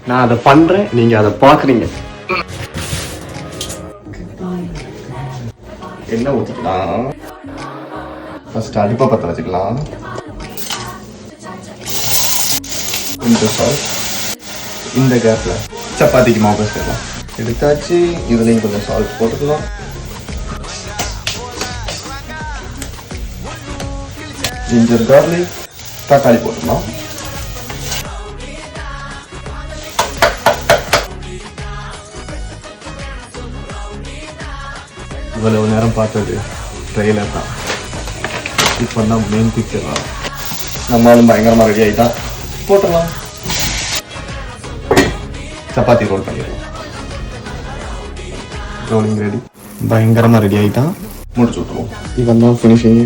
நான் அதை பண்றேன், நீங்க அதை பாக்குறீங்க. என்ன ஊற்றிக்கலாம்? ஃபர்ஸ்ட் அடுப்பை பற்ற வச்சுக்கலாம். கொஞ்சம் சால்ட். இந்த கேஸில் சப்பாத்திக்கு மாவு வச்சுக்கலாம். எடுத்தாச்சு. இதுலேயும் கொஞ்சம் சால்ட் போட்டுக்கலாம். ஜிஞ்சர் கார்லிக், தக்காளி போட்டுக்கலாம். இவ்வளவு நேரம் பார்த்தது ட்ரெயிலர் தான். இப்போ தான் மெயின் பிக்சர் தான். நம்மளும் பயங்கரமாக ரெடி ஆகிட்டான். போட்டுடலாம். சப்பாத்தி ரோல் பண்ணிடலாம். Rolling ready. பயங்கரமாக ரெடி ஆகிட்டான். முடிச்சு விட்டுருவோம். இவன் தான் ஃபினிஷிங்.